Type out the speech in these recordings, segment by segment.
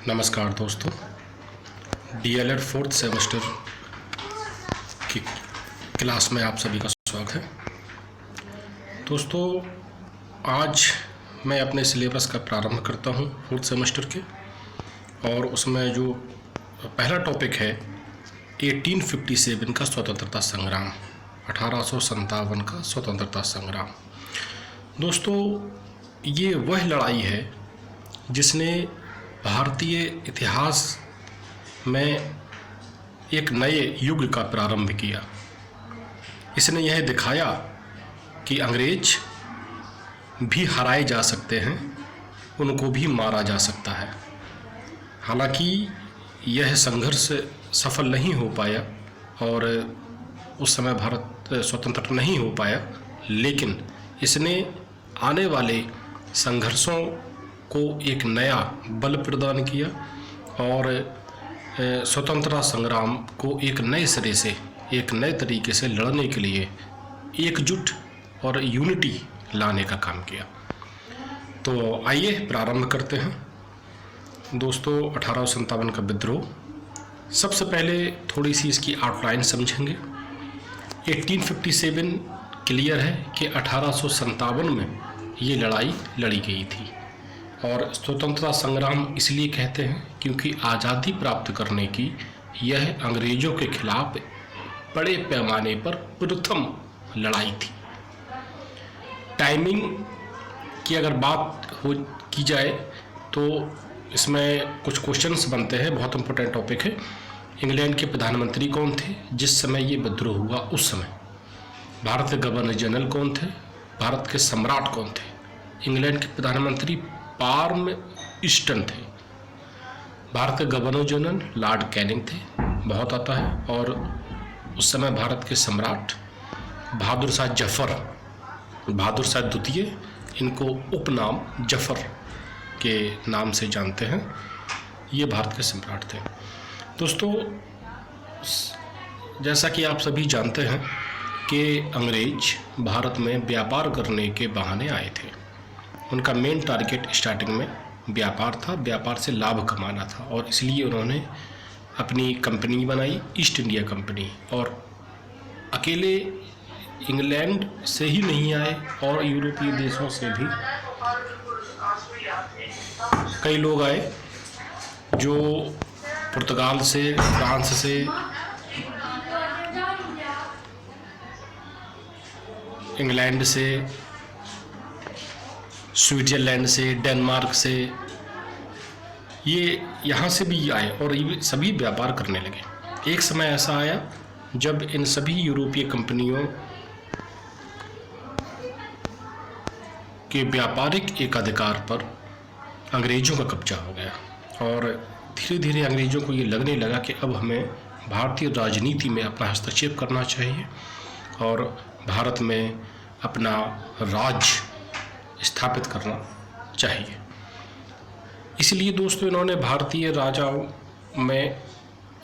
नमस्कार दोस्तों, DElEd fourth semester की क्लास में आप सभी का स्वागत है। दोस्तों, आज मैं अपने सिलेबस का प्रारंभ करता हूं फोर्थ सेमेस्टर के, और उसमें जो पहला टॉपिक है 1857 का स्वतंत्रता संग्राम, 1857 का स्वतंत्रता संग्राम। दोस्तों, ये वह लड़ाई है जिसने भारतीय इतिहास में एक नए युग का प्रारंभ किया। इसने यह दिखाया कि अंग्रेज भी हराए जा सकते हैं, उनको भी मारा जा सकता है। हालांकि यह संघर्ष सफल नहीं हो पाया और उस समय भारत स्वतंत्र नहीं हो पाया, लेकिन इसने आने वाले संघर्षों को एक नया बल प्रदान किया और स्वतंत्रता संग्राम को एक नए सिरे से, एक नए तरीके से लड़ने के लिए एकजुट और यूनिटी लाने का काम किया। तो आइए प्रारंभ करते हैं। दोस्तों, 1857 का विद्रोह, सबसे पहले थोड़ी सी इसकी आउटलाइन समझेंगे। 1857 क्लियर है कि 1857 में ये लड़ाई लड़ी गई थी, और स्वतंत्रता संग्राम इसलिए कहते हैं क्योंकि आज़ादी प्राप्त करने की यह अंग्रेज़ों के खिलाफ बड़े पैमाने पर प्रथम लड़ाई थी। टाइमिंग की अगर बात की जाए तो इसमें कुछ क्वेश्चंस बनते हैं, बहुत इंपॉर्टेंट टॉपिक है। इंग्लैंड के प्रधानमंत्री कौन थे जिस समय ये विद्रोह हुआ? उस समय भारत के गवर्नर जनरल कौन थे? भारत के सम्राट कौन थे? इंग्लैंड के प्रधानमंत्री पार्म ईस्टन थे। भारत के गवर्नर जनरल लॉर्ड कैनिंग थे, बहुत आता है। और उस समय भारत के सम्राट बहादुर शाह जफर, बहादुर शाह द्वितीय, इनको उपनाम जफर के नाम से जानते हैं, ये भारत के सम्राट थे। दोस्तों, जैसा कि आप सभी जानते हैं कि अंग्रेज भारत में व्यापार करने के बहाने आए थे। उनका मेन टारगेट स्टार्टिंग में व्यापार था, व्यापार से लाभ कमाना था, और इसलिए उन्होंने अपनी कंपनी बनाई, ईस्ट इंडिया कंपनी। और अकेले इंग्लैंड से ही नहीं आए, और यूरोपीय देशों से भी कई लोग आए, जो पुर्तगाल से, फ्रांस से, इंग्लैंड से, स्विट्ज़रलैंड से, डेनमार्क से, ये यहाँ से भी आए और ये सभी व्यापार करने लगे। एक समय ऐसा आया जब इन सभी यूरोपीय कंपनियों के व्यापारिक एकाधिकार पर अंग्रेज़ों का कब्जा हो गया, और धीरे धीरे अंग्रेज़ों को ये लगने लगा कि अब हमें भारतीय राजनीति में अपना हस्तक्षेप करना चाहिए और भारत में अपना राज स्थापित करना चाहिए। इसलिए दोस्तों, इन्होंने भारतीय राजाओं में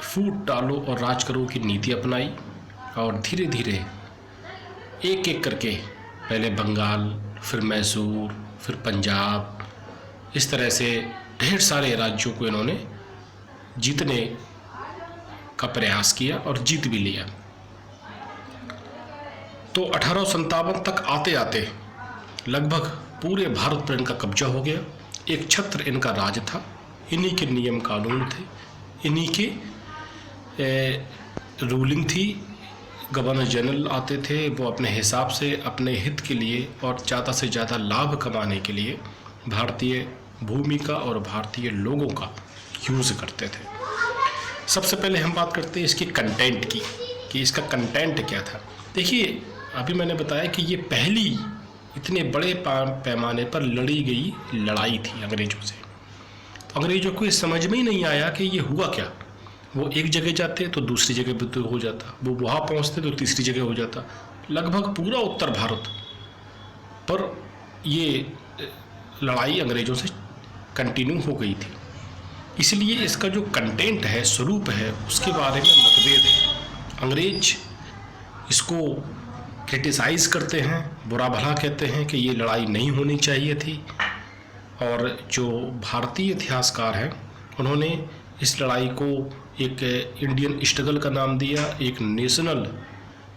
फूट डालो और राज करो की नीति अपनाई, और धीरे धीरे एक एक करके पहले बंगाल, फिर मैसूर, फिर पंजाब, इस तरह से ढेर सारे राज्यों को इन्होंने जीतने का प्रयास किया और जीत भी लिया। तो 1857 तक आते आते लगभग पूरे भारत पर इनका कब्जा हो गया। एक छत्र इनका राज था, इन्हीं के नियम कानून थे, इन्हीं के रूलिंग थी। गवर्नर जनरल आते थे, वो अपने हिसाब से अपने हित के लिए और ज़्यादा से ज़्यादा लाभ कमाने के लिए भारतीय भूमि का और भारतीय लोगों का यूज़ करते थे। सबसे पहले हम बात करते हैं इसके कंटेंट की, कि इसका कंटेंट क्या था। देखिए, अभी मैंने बताया कि ये पहली इतने बड़े पैमाने पर लड़ी गई लड़ाई थी अंग्रेज़ों से। तो अंग्रेज़ों को इस समझ में ही नहीं आया कि ये हुआ क्या। वो एक जगह जाते तो दूसरी जगह विद्रोह हो जाता, वो वहाँ पहुँचते तो तीसरी जगह हो जाता। लगभग पूरा उत्तर भारत पर ये लड़ाई अंग्रेज़ों से कंटिन्यू हो गई थी। इसलिए इसका जो कंटेंट है, स्वरूप है, उसके बारे में मतभेद है। अंग्रेज इसको क्रिटिसाइज़ करते हैं, बुरा भला कहते हैं कि ये लड़ाई नहीं होनी चाहिए थी, और जो भारतीय इतिहासकार हैं उन्होंने इस लड़ाई को एक इंडियन स्ट्रगल का नाम दिया, एक नेशनल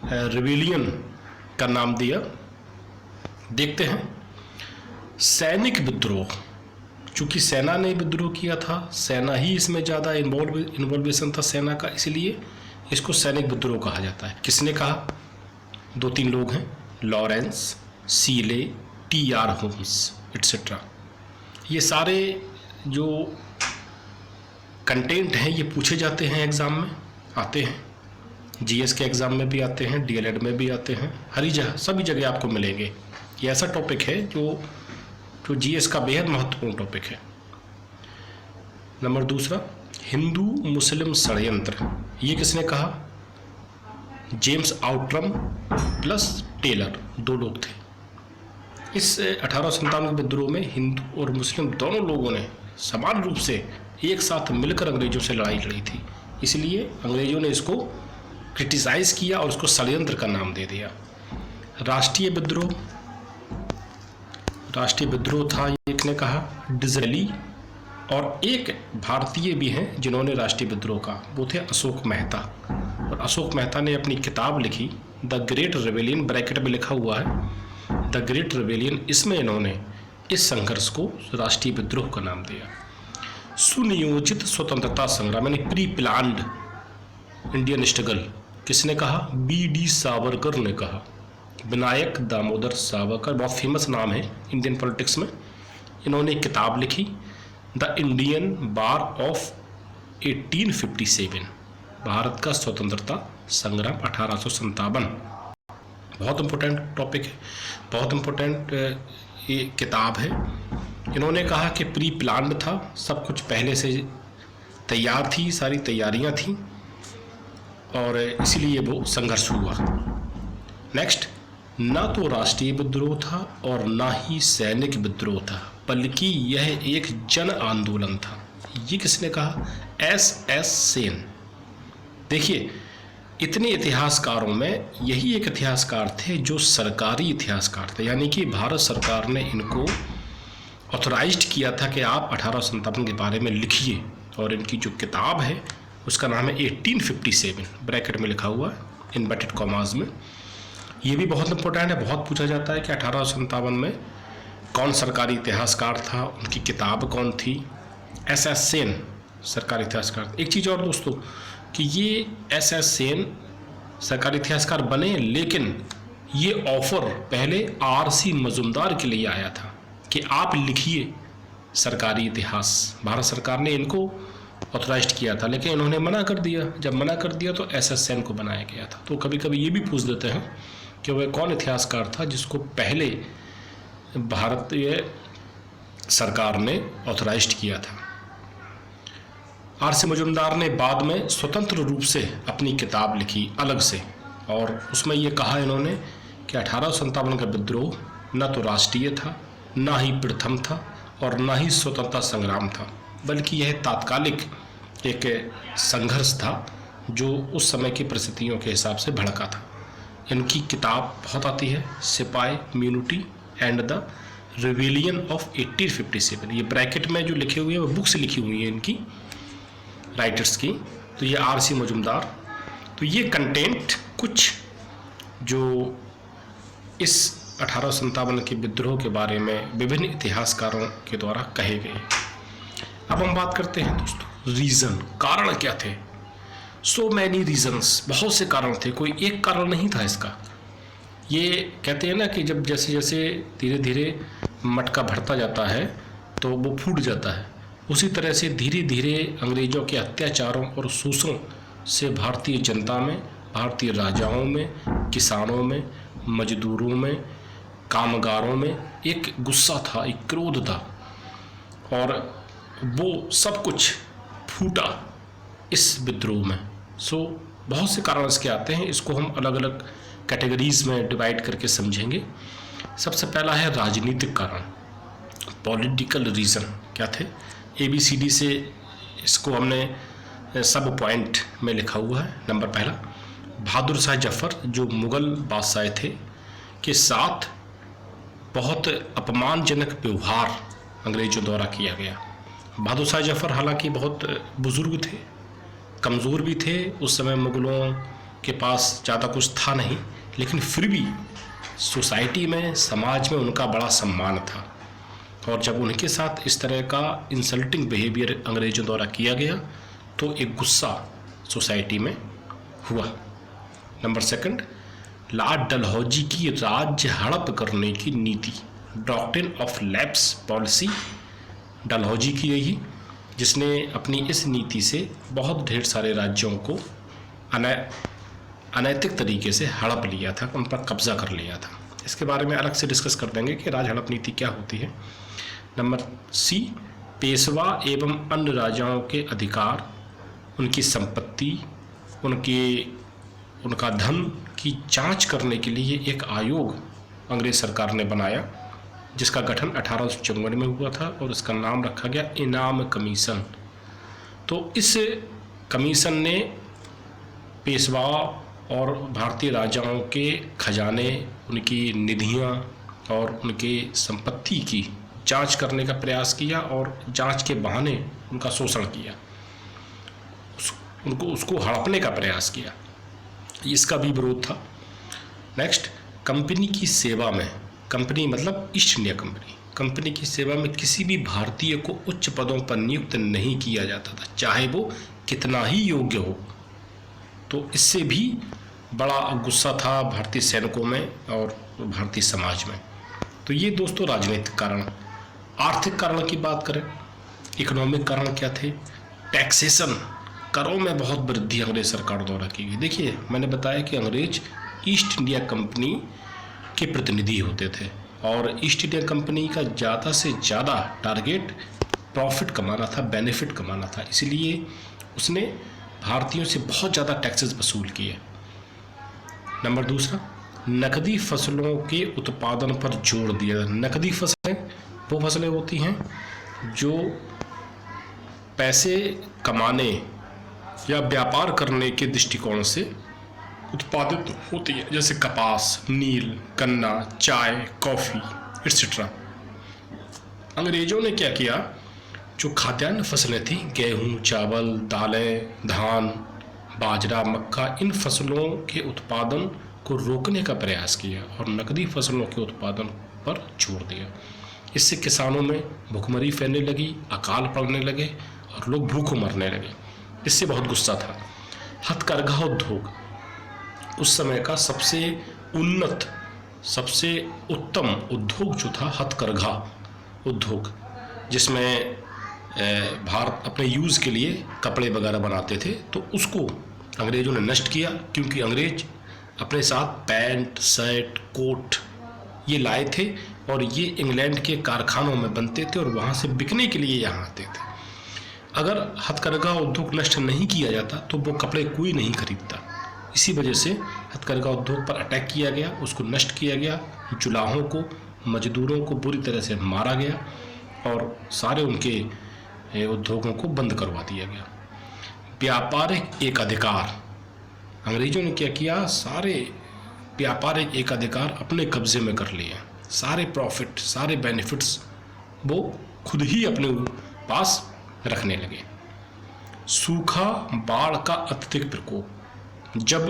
रिवेलियन का नाम दिया। देखते हैं सैनिक विद्रोह। चूंकि सेना ने विद्रोह किया था, सेना ही इसमें ज़्यादा इन्वॉल्वेशन था सेना का, इसलिए इसको सैनिक विद्रोह कहा जाता है। किसने कहा? 2-3 लोग हैं, लॉरेंस, सीले, TR होम्स एट्सेट्रा। ये सारे जो कंटेंट हैं ये पूछे जाते हैं, एग्ज़ाम में आते हैं, GS के एग्ज़ाम में भी आते हैं, DLED में भी आते हैं, हर जगह सभी जगह आपको मिलेंगे। ये ऐसा टॉपिक है जो GS का बेहद महत्वपूर्ण टॉपिक है। नंबर दूसरा, हिंदू मुस्लिम षड्यंत्र। ये किसने कहा? जेम्स आउट्रम प्लस टेलर, 2 लोग थे। इस 1857 के विद्रोह में हिंदू और मुस्लिम दोनों लोगों ने समान रूप से एक साथ मिलकर अंग्रेजों से लड़ाई लड़ी थी, इसलिए अंग्रेजों ने इसको क्रिटिसाइज किया और उसको षड्यंत्र का नाम दे दिया। राष्ट्रीय विद्रोह, राष्ट्रीय विद्रोह था, एक ने कहा डिज़रेली, और एक भारतीय भी हैं जिन्होंने राष्ट्रीय विद्रोह का, वो थे अशोक मेहता। और अशोक मेहता ने अपनी किताब लिखी द ग्रेट रिवेलियन, ब्रैकेट में लिखा हुआ है द ग्रेट रिवेलियन। इसमें इन्होंने इस संघर्ष को राष्ट्रीय विद्रोह का नाम दिया। सुनियोजित स्वतंत्रता संग्राम यानी प्री प्लान्ड इंडियन स्ट्रगल, किसने कहा? BD सावरकर ने कहा। विनायक दामोदर सावरकर, बहुत फेमस नाम है इंडियन पॉलिटिक्स में। इन्होंने एक किताब लिखी the Indian bar of 1857, Bharat का स्वतंत्रता संग्राम 1857। बहुत इम्पोर्टेंट टॉपिक है, बहुत इम्पोर्टेंट ये किताब है। इन्होंने कहा कि प्री प्लान्ड था, सब कुछ पहले से तैयार थी, सारी तैयारियां थी, और इसीलिए वो संघर्ष हुआ। नेक्स्ट, ना तो राष्ट्रीय विद्रोह था और ना ही सैनिक विद्रोह था, बल्कि यह एक जन आंदोलन था। ये किसने कहा? SS सेन। देखिए, इतने इतिहासकारों में यही एक इतिहासकार थे जो सरकारी इतिहासकार थे, यानी कि भारत सरकार ने इनको ऑथराइज्ड किया था कि आप 1857 के बारे में लिखिए। और इनकी जो किताब है उसका नाम है 1857, ब्रैकेट में लिखा हुआ है इन्वर्टेड कॉमास में। ये भी बहुत इंपॉर्टेंट है, बहुत पूछा जाता है कि 1857 में कौन सरकारी इतिहासकार था, उनकी किताब कौन थी? SS सेन सरकारी इतिहासकार। एक चीज़ और दोस्तों कि ये SS सेन सरकारी इतिहासकार बने, लेकिन ये ऑफर पहले RC मजुमदार के लिए आया था कि आप लिखिए सरकारी इतिहास। भारत सरकार ने इनको ऑथराइज्ड किया था, लेकिन इन्होंने मना कर दिया। जब मना कर दिया तो SS सेन को बनाया गया था। तो कभी कभी ये भी पूछ देते हैं कि वह कौन इतिहासकार था जिसको पहले भारतीय सरकार ने ऑथराइज्ड किया था। RC मजुमदार ने बाद में स्वतंत्र रूप से अपनी किताब लिखी अलग से, और उसमें ये कहा इन्होंने कि 1857 का विद्रोह न तो राष्ट्रीय था, ना ही प्रथम था, और ना ही स्वतंत्रता संग्राम था, बल्कि यह तात्कालिक एक संघर्ष था जो उस समय की परिस्थितियों के हिसाब से भड़का था। इनकी किताब बहुत आती है, सिपाही म्यूनिटी एंड द रिवेलियन ऑफ 1857। ये ब्रैकेट में जो लिखे हुए हैं वो बुक्स लिखी हुई हैं इनकी, राइटर्स की। तो ये RC मजुमदार। तो ये कंटेंट कुछ जो इस 1857 के विद्रोह के बारे में विभिन्न इतिहासकारों के द्वारा कहे गए। अब हम बात करते हैं दोस्तों रीज़न, कारण क्या थे। सो मैनी रीजन्स, बहुत से कारण थे, कोई एक कारण नहीं था इसका। ये कहते हैं ना कि जब जैसे जैसे धीरे धीरे मटका भरता जाता है तो वो फूट जाता है, उसी तरह से धीरे धीरे अंग्रेज़ों के अत्याचारों और शोषण से भारतीय जनता में, भारतीय राजाओं में, किसानों में, मजदूरों में, कामगारों में एक गुस्सा था, एक क्रोध था, और वो सब कुछ फूटा इस विद्रोह में। सो बहुत से कारण इसके आते हैं, इसको हम अलग अलग कैटेगरीज में डिवाइड करके समझेंगे। सबसे पहला है राजनीतिक कारण, पॉलिटिकल रीज़न। क्या थे? ABCD से इसको हमने सब पॉइंट में लिखा हुआ है। नंबर पहला, बहादुर शाह जफर जो मुग़ल बादशाह थे के साथ बहुत अपमानजनक व्यवहार अंग्रेज़ों द्वारा किया गया। बहादुर शाह जफर हालांकि बहुत बुज़ुर्ग थे, कमज़ोर भी थे, उस समय मुग़लों के पास ज़्यादा कुछ था नहीं, लेकिन फिर भी सोसाइटी में, समाज में उनका बड़ा सम्मान था। और जब उनके साथ इस तरह का इंसल्टिंग बिहेवियर अंग्रेज़ों द्वारा किया गया तो एक गुस्सा सोसाइटी में हुआ। नंबर 2, लॉर्ड डलहौजी की राज्य हड़प करने की नीति, doctrine of lapse policy, Dalhousie की यही, जिसने अपनी इस नीति से बहुत ढेर सारे राज्यों को अनैतिक तरीके से हड़प लिया था, उन पर कब्जा कर लिया था। इसके बारे में अलग से डिस्कस कर देंगे कि राज हड़प नीति क्या होती है। नंबर C, पेशवा एवं अन्य राजाओं के अधिकार, उनकी संपत्ति, उनका धन की जांच करने के लिए एक आयोग अंग्रेज सरकार ने बनाया, जिसका गठन 1854 में हुआ था और इसका नाम रखा गया इनाम कमीशन। तो इस कमीशन ने पेशवा और भारतीय राजाओं के खजाने, उनकी निधियां और उनके संपत्ति की जांच करने का प्रयास किया और जांच के बहाने उनका शोषण किया, उसको हड़पने का प्रयास किया। इसका भी विरोध था। नेक्स्ट, कंपनी की सेवा में, कंपनी मतलब ईस्ट इंडिया कंपनी की सेवा में किसी भी भारतीय को उच्च पदों पर नियुक्त नहीं किया जाता था, चाहे वो कितना ही योग्य हो। तो इससे भी बड़ा गुस्सा था भारतीय सैनिकों में और भारतीय समाज में। तो ये दोस्तों राजनीतिक कारण। आर्थिक कारण की बात करें, इकोनॉमिक कारण क्या थे? टैक्सेशन, करों में बहुत वृद्धि अंग्रेज सरकार द्वारा की गई। देखिए, मैंने बताया कि अंग्रेज ईस्ट इंडिया कंपनी के प्रतिनिधि होते थे और ईस्ट इंडिया कंपनी का ज़्यादा से ज़्यादा टारगेट प्रॉफिट कमाना था, बेनिफिट कमाना था, इसलिए उसने भारतीयों से बहुत ज़्यादा टैक्सेस वसूल किए। नंबर 2, नकदी फसलों के उत्पादन पर जोर दिया। नकदी फसलें वो फसलें होती हैं जो पैसे कमाने या व्यापार करने के दृष्टिकोण से उत्पादित होती है, जैसे कपास, नील, गन्ना, चाय, कॉफ़ी एक्सेट्रा। अंग्रेज़ों ने क्या किया, जो खाद्यान्न फसलें थी, गेहूँ, चावल, दालें, धान, बाजरा, मक्का, इन फसलों के उत्पादन को रोकने का प्रयास किया और नकदी फसलों के उत्पादन पर जोर दिया। इससे किसानों में भूखमरी फैलने लगी, अकाल पड़ने लगे और लोग भूखों मरने लगे। इससे बहुत गुस्सा था। हथकरघा उद्योग उस समय का सबसे उन्नत, सबसे उत्तम उद्योग जो था हथकरघा उद्योग, जिसमें भारत अपने यूज़ के लिए कपड़े वगैरह बनाते थे। तो उसको अंग्रेज़ों ने नष्ट किया, क्योंकि अंग्रेज अपने साथ पैंट, शर्ट, कोट ये लाए थे और ये इंग्लैंड के कारखानों में बनते थे और वहाँ से बिकने के लिए यहाँ आते थे। अगर हथकरघा उद्योग नष्ट नहीं किया जाता तो वो कपड़े कोई नहीं खरीदता। इसी वजह से हथकरघा उद्योग पर अटैक किया गया, उसको नष्ट किया गया, जुलाहों को, मजदूरों को बुरी तरह से मारा गया और सारे उनके उद्योगों को बंद करवा दिया गया। व्यापारिक एक अधिकार, अंग्रेजों ने क्या किया, सारे व्यापारिक एक अधिकार अपने कब्जे में कर लिए। सारे प्रॉफिट, सारे बेनिफिट्स वो खुद ही अपने पास रखने लगे। सूखा, बाढ़ का अत्यधिक प्रकोप, जब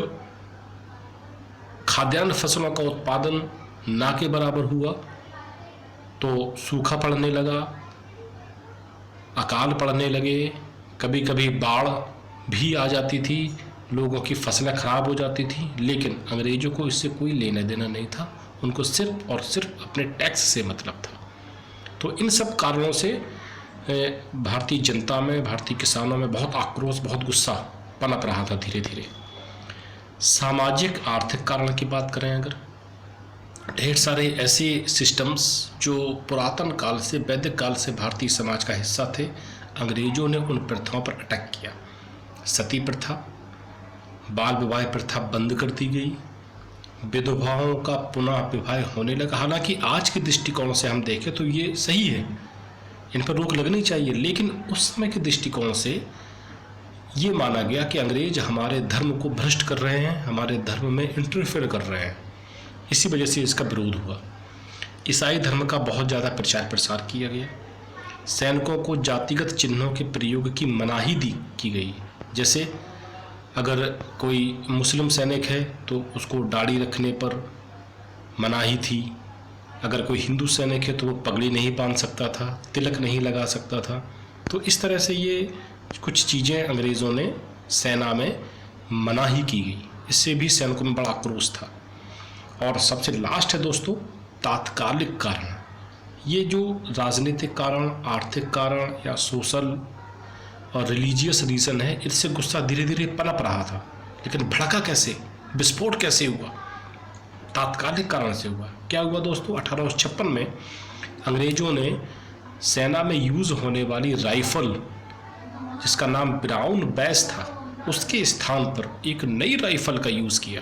खाद्यान्न फसलों का उत्पादन ना के बराबर हुआ तो सूखा पड़ने लगा, अकाल पड़ने लगे, कभी कभी बाढ़ भी आ जाती थी, लोगों की फसलें खराब हो जाती थी। लेकिन अंग्रेज़ों को इससे कोई लेना देना नहीं था, उनको सिर्फ और सिर्फ अपने टैक्स से मतलब था। तो इन सब कारणों से भारतीय जनता में, भारतीय किसानों में बहुत आक्रोश, बहुत गुस्सा पनप रहा था धीरे धीरे। सामाजिक आर्थिक कारण की बात करें अगर, ढेर सारे ऐसे सिस्टम्स जो पुरातन काल से, वैदिक काल से भारतीय समाज का हिस्सा थे, अंग्रेज़ों ने उन प्रथाओं पर अटैक किया। सती प्रथा, बाल विवाह प्रथा बंद कर दी गई, विधवाओं का पुनः विवाह होने लगा। हालांकि आज के दृष्टिकोण से हम देखें तो ये सही है, इन पर रोक लगनी चाहिए, लेकिन उस समय के दृष्टिकोण से ये माना गया कि अंग्रेज हमारे धर्म को भ्रष्ट कर रहे हैं, हमारे धर्म में इंटरफेयर कर रहे हैं। इसी वजह से इसका विरोध हुआ। ईसाई धर्म का बहुत ज़्यादा प्रचार प्रसार किया गया। सैनिकों को जातिगत चिन्हों के प्रयोग की मनाही की गई। जैसे अगर कोई मुस्लिम सैनिक है तो उसको दाढ़ी रखने पर मनाही थी, अगर कोई हिंदू सैनिक है तो वो पगड़ी नहीं बांध सकता था, तिलक नहीं लगा सकता था। तो इस तरह से ये कुछ चीज़ें अंग्रेज़ों ने सेना में मनाही की गई। इससे भी सैनिकों में बड़ा आक्रोश था। और सबसे लास्ट है दोस्तों तात्कालिक कारण। ये जो राजनीतिक कारण, आर्थिक कारण या सोशल और रिलीजियस रीज़न है, इससे गुस्सा धीरे धीरे पनप रहा था, लेकिन भड़का कैसे, विस्फोट कैसे हुआ? तात्कालिक कारण से हुआ। क्या हुआ दोस्तों? 1856 में अंग्रेज़ों ने सेना में यूज़ होने वाली राइफल, जिसका नाम ब्राउन बैस था, उसके स्थान पर एक नई राइफल का यूज़ किया,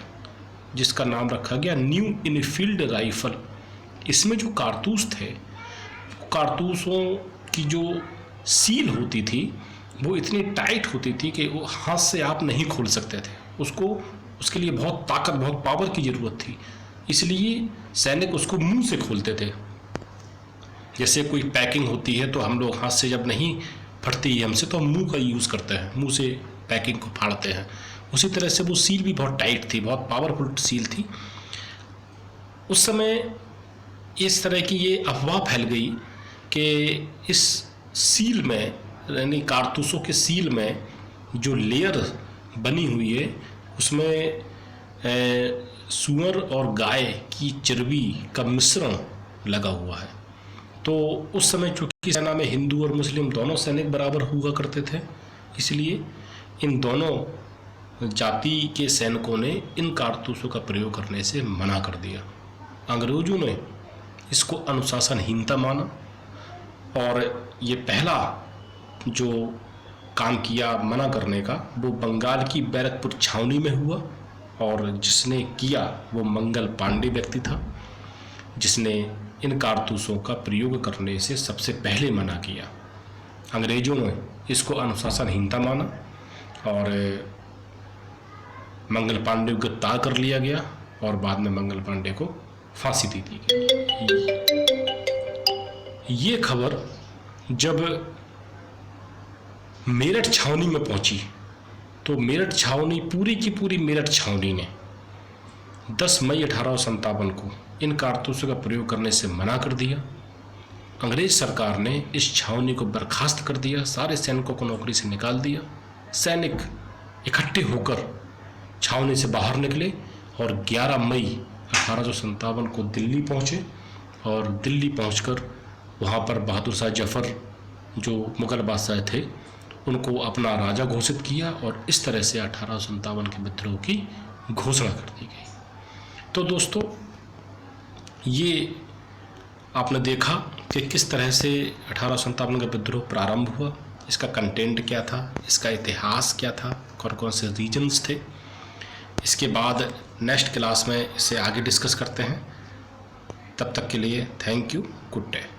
जिसका नाम रखा गया न्यू इनफील्ड राइफल। इसमें जो कारतूस थे, कारतूसों की जो सील होती थी वो इतनी टाइट होती थी कि वो हाथ से आप नहीं खोल सकते थे उसको। उसके लिए बहुत ताकत, बहुत पावर की ज़रूरत थी, इसलिए सैनिक उसको मुंह से खोलते थे। जैसे कोई पैकिंग होती है तो हम लोग हाथ से जब नहीं फटती है हमसे, तो हम मुंह का यूज़ करते हैं, मुंह से पैकिंग को फाड़ते हैं। उसी तरह से वो सील भी बहुत टाइट थी, बहुत पावरफुल सील थी। उस समय इस तरह की ये अफवाह फैल गई कि इस सील में, यानी कारतूसों के सील में जो लेयर बनी हुई है उसमें सूअर और गाय की चर्बी का मिश्रण लगा हुआ है। तो उस समय चूँकि सेना में हिंदू और मुस्लिम दोनों सैनिक बराबर हुआ करते थे, इसलिए इन दोनों जाति के सैनिकों ने इन कारतूसों का प्रयोग करने से मना कर दिया। अंग्रेज़ों ने इसको अनुशासनहीनता माना और ये पहला जो काम किया मना करने का वो बंगाल की बैरकपुर छावनी में हुआ, और जिसने किया वो मंगल पांडे व्यक्ति था, जिसने इन कारतूसों का प्रयोग करने से सबसे पहले मना किया। अंग्रेज़ों ने इसको अनुशासनहीनता माना और मंगल पांडे को गिरफ्तार कर लिया गया और बाद में मंगल पांडे को फांसी दे दी गई। ये खबर जब मेरठ छावनी में पहुंची तो मेरठ छावनी, पूरी की पूरी मेरठ छावनी ने 10 मई 1857 को इन कारतूसों का प्रयोग करने से मना कर दिया। अंग्रेज सरकार ने इस छावनी को बर्खास्त कर दिया, सारे सैनिकों को नौकरी से निकाल दिया। सैनिक इकट्ठे होकर छावनी से बाहर निकले और 11 मई 1857 को दिल्ली पहुँचे और दिल्ली पहुँचकर वहाँ पर बहादुर शाह जफ़र जो मुग़ल बादशाह थे उनको अपना राजा घोषित किया और इस तरह से 1857 के विद्रोह की घोषणा कर दी गई। तो दोस्तों ये आपने देखा कि किस तरह से 1857 का विद्रोह प्रारंभ हुआ, इसका कंटेंट क्या था, इसका इतिहास क्या था, कौन कौन से रीजन्स थे। इसके बाद नेक्स्ट क्लास में इसे आगे डिस्कस करते हैं। तब तक के लिए थैंक यू, गुड डे।